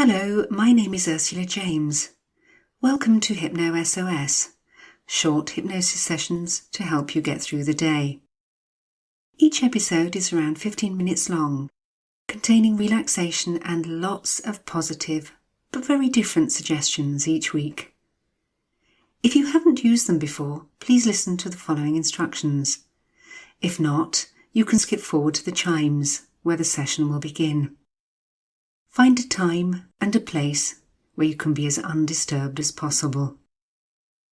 Hello, my name is Ursula James. Welcome to HypnoSOS, short hypnosis sessions to help you get through the day. Each episode is around 15 minutes long, containing relaxation and lots of positive but very different suggestions each week. If you haven't used them before, please listen to the following instructions. If not, you can skip forward to the chimes where the session will begin. Find a time and a place where you can be as undisturbed as possible.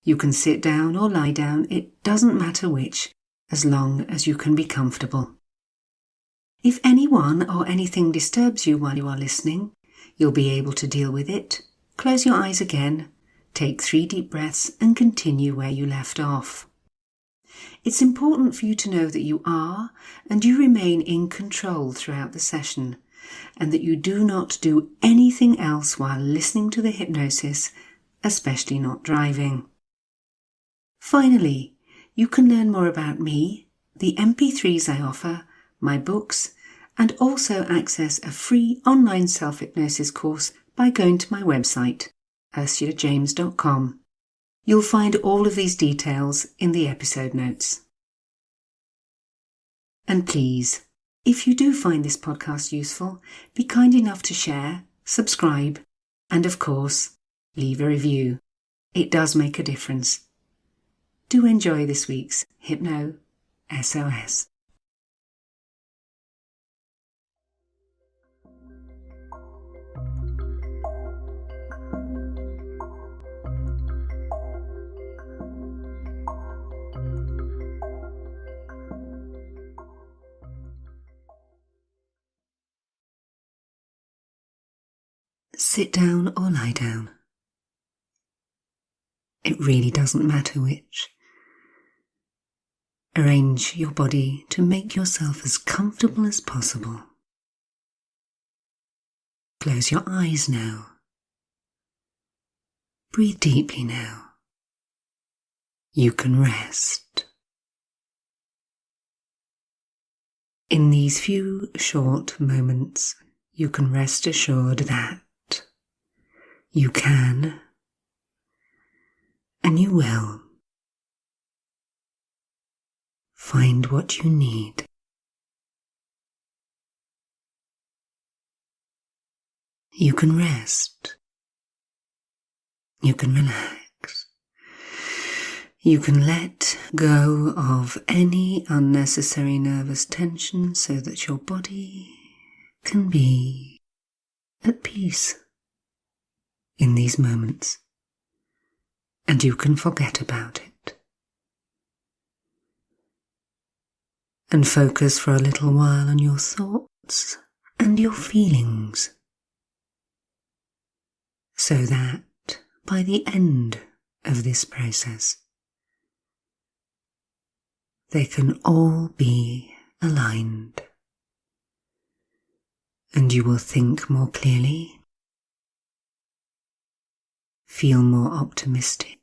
You can sit down or lie down, it doesn't matter which, as long as you can be comfortable. If anyone or anything disturbs you while you are listening, you'll be able to deal with it. Close your eyes again, take 3 deep breaths and continue where you left off. It's important for you to know that you are and you remain in control throughout the session, and that you do not do anything else while listening to the hypnosis, especially not driving. Finally, you can learn more about me, the MP3s I offer, my books, and also access a free online self-hypnosis course by going to my website, ursulajames.com. You'll find all of these details in the episode notes. And please, if you do find this podcast useful, be kind enough to share, subscribe, and of course, leave a review. It does make a difference. Do enjoy this week's HypnoSOS. Sit down or lie down. It really doesn't matter which. Arrange your body to make yourself as comfortable as possible. Close your eyes now. Breathe deeply now. You can rest. In these few short moments, you can rest assured that you can, and you will, find what you need. You can rest. You can relax. You can let go of any unnecessary nervous tension so that your body can be at peace in these moments, and you can forget about it and focus for a little while on your thoughts and your feelings, so that by the end of this process they can all be aligned, and you will think more clearly, feel more optimistic,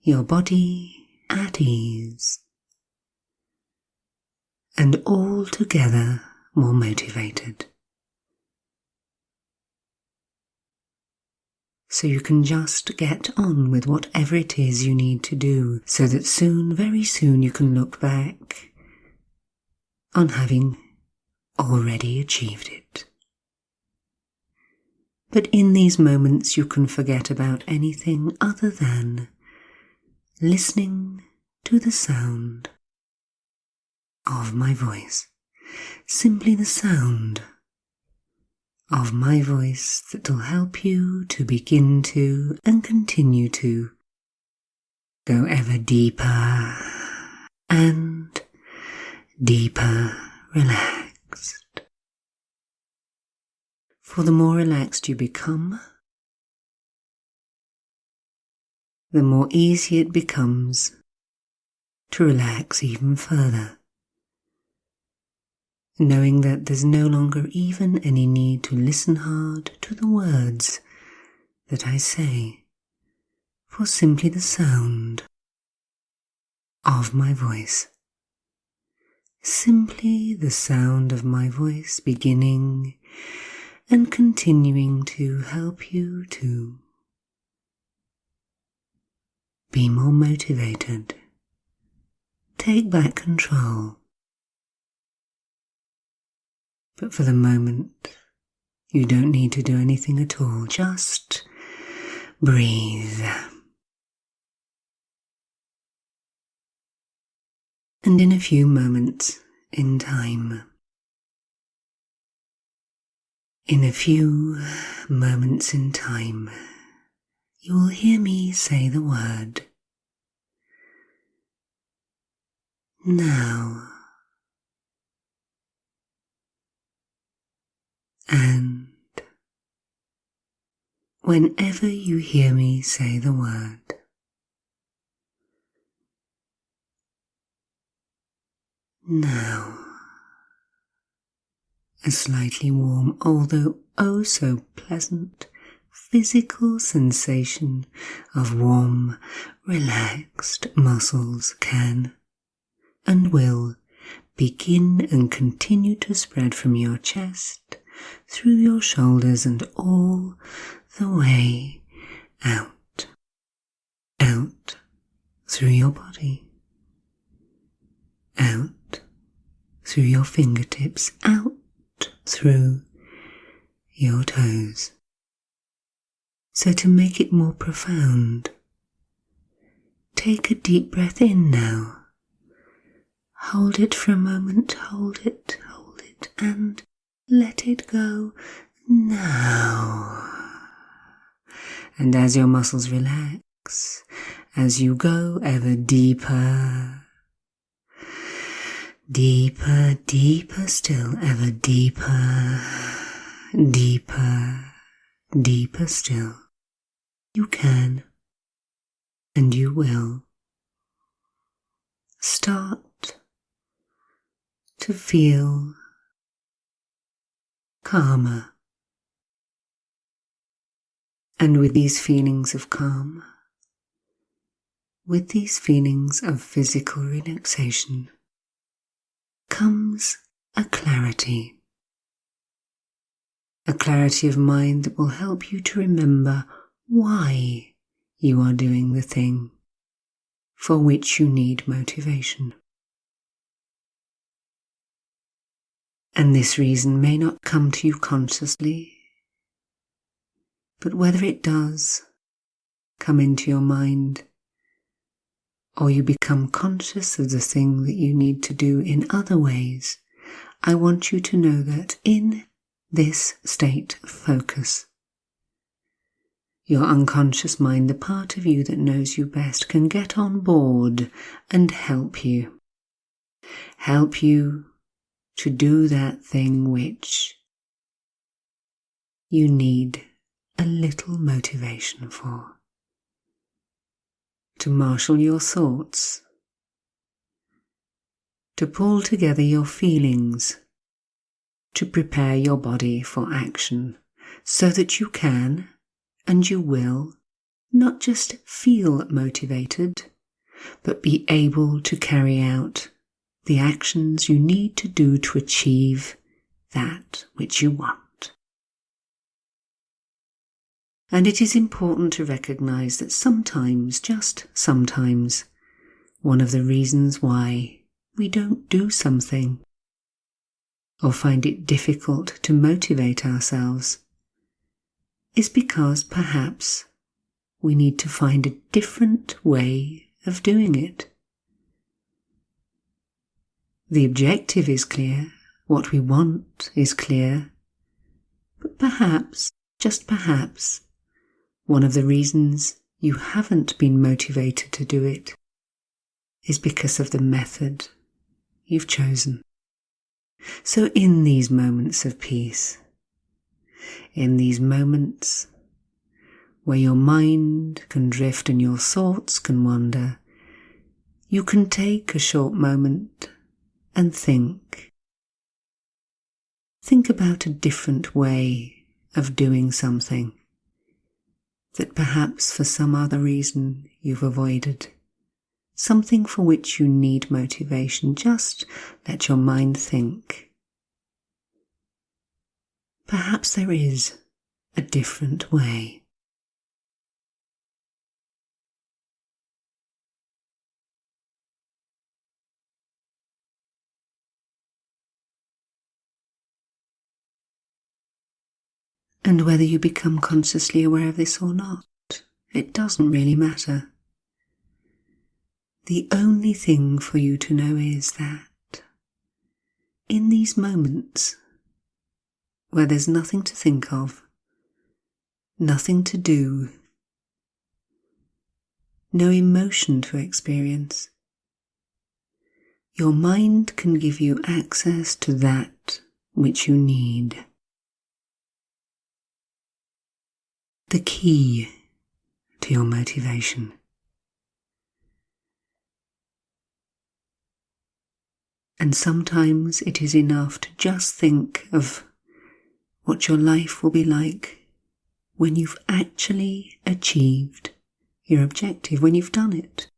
your body at ease, and altogether more motivated. So you can just get on with whatever it is you need to do, so that soon, very soon, you can look back on having already achieved it. But in these moments you can forget about anything other than listening to the sound of my voice. Simply the sound of my voice that will help you to begin to and continue to go ever deeper and deeper relaxed. For the more relaxed you become, the more easy it becomes to relax even further, knowing that there's no longer even any need to listen hard to the words that I say, for simply the sound of my voice. Simply the sound of my voice beginning and continuing to help you to be more motivated. Take back control. But for the moment, you don't need to do anything at all. Just breathe. And in a few moments in time, you will hear me say the word now. And whenever you hear me say the word now, a slightly warm, although oh so pleasant, physical sensation of warm, relaxed muscles can and will begin and continue to spread from your chest, through your shoulders and all the way out through your body, out through your fingertips, out through your toes. So to make it more profound, take a deep breath in now. Hold it for a moment, hold it, and let it go now. And as your muscles relax, as you go ever deeper, deeper, deeper still, ever deeper, deeper, deeper still, you can and you will start to feel calmer. And with these feelings of calm, with these feelings of physical relaxation, comes a clarity of mind that will help you to remember why you are doing the thing for which you need motivation. And this reason may not come to you consciously, but whether it does come into your mind, or you become conscious of the thing that you need to do in other ways, I want you to know that in this state of focus, your unconscious mind, the part of you that knows you best, can get on board and help you to do that thing which you need a little motivation for. To marshal your thoughts, to pull together your feelings, to prepare your body for action, so that you can and you will not just feel motivated, but be able to carry out the actions you need to do to achieve that which you want. And it is important to recognize that sometimes, just sometimes, one of the reasons why we don't do something or find it difficult to motivate ourselves is because perhaps we need to find a different way of doing it. The objective is clear, what we want is clear, but perhaps, just perhaps, one of the reasons you haven't been motivated to do it is because of the method you've chosen. So in these moments of peace, in these moments where your mind can drift and your thoughts can wander, you can take a short moment and think. Think about a different way of doing something that perhaps for some other reason you've avoided. Something for which you need motivation. Just let your mind think. perhaps there is a different way. And whether you become consciously aware of this or not, it doesn't really matter. The only thing for you to know is that in these moments where there's nothing to think of, nothing to do, no emotion to experience, your mind can give you access to that which you need. The key to your motivation. And sometimes it is enough to just think of what your life will be like when you've actually achieved your objective, when you've done it.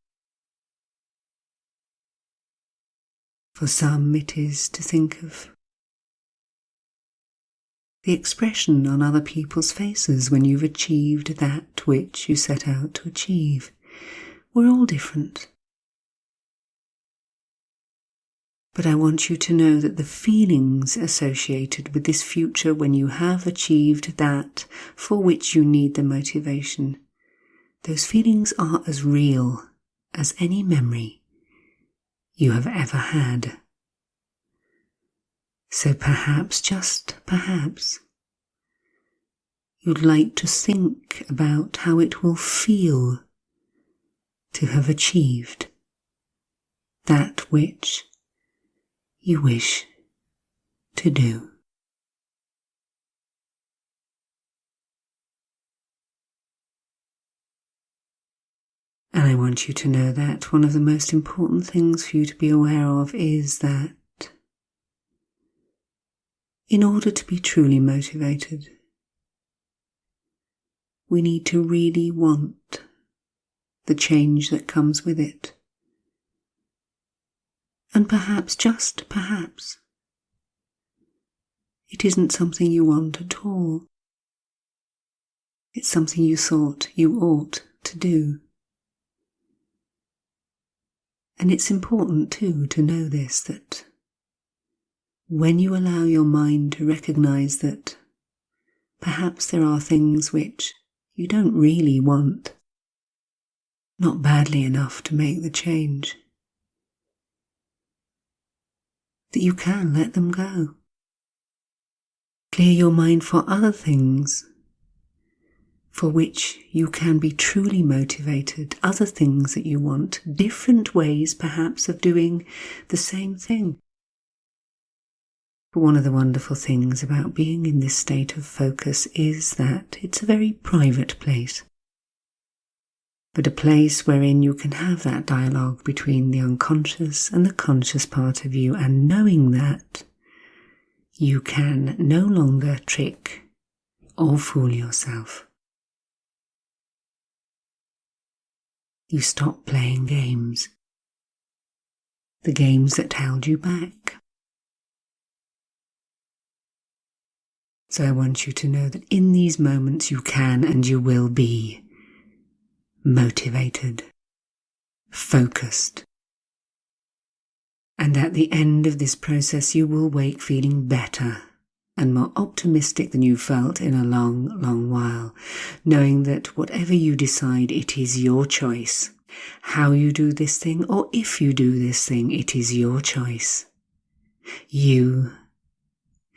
For some, it is to think of the expression on other people's faces when you've achieved that which you set out to achieve. We're all different. But I want you to know that the feelings associated with this future when you have achieved that for which you need the motivation, those feelings are as real as any memory you have ever had. So perhaps, just perhaps, you'd like to think about how it will feel to have achieved that which you wish to do. And I want you to know that one of the most important things for you to be aware of is that in order to be truly motivated, we need to really want the change that comes with it. And perhaps, just perhaps, it isn't something you want at all. It's something you thought you ought to do. And it's important too to know this, that when you allow your mind to recognize that perhaps there are things which you don't really want, not badly enough to make the change, that you can let them go. Clear your mind for other things for which you can be truly motivated, other things that you want, different ways perhaps of doing the same thing. But one of the wonderful things about being in this state of focus is that it's a very private place, but a place wherein you can have that dialogue between the unconscious and the conscious part of you, and knowing that you can no longer trick or fool yourself. You stop playing games, the games that held you back. So I want you to know that in these moments you can and you will be motivated, focused. And at the end of this process you will wake feeling better and more optimistic than you felt in a long, long while, knowing that whatever you decide, it is your choice. How you do this thing, or if you do this thing, it is your choice. You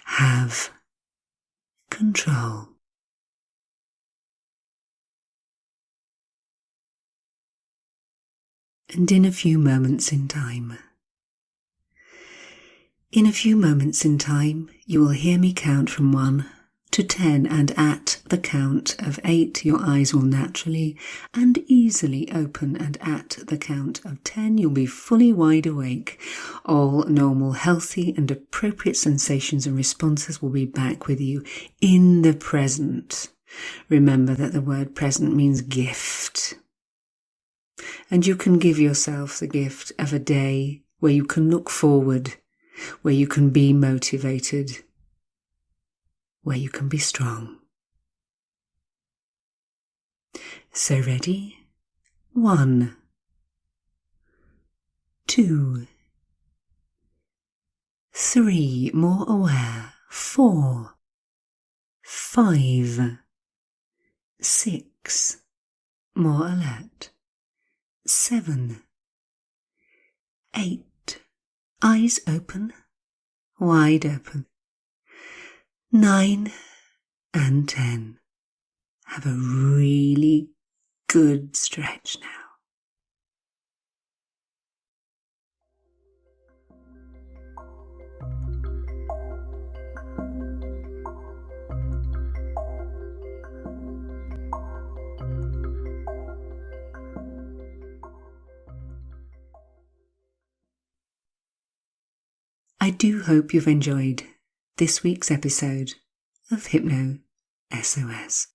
have control. And in a few moments in time, you will hear me count from 1 to 10, and at the count of 8, your eyes will naturally and easily open, and at the count of 10, you'll be fully wide awake. All normal, healthy and appropriate sensations and responses will be back with you in the present. Remember that the word present means gift. And you can give yourself the gift of a day where you can look forward, where you can be motivated, where you can be strong. So ready? 1, 2, 3, more aware, 4, 5, 6, more alert, 7, 8, eyes open, wide open, 9 and 10. Have a really good stretch now. I do hope you've enjoyed this week's episode of HypnoSOS.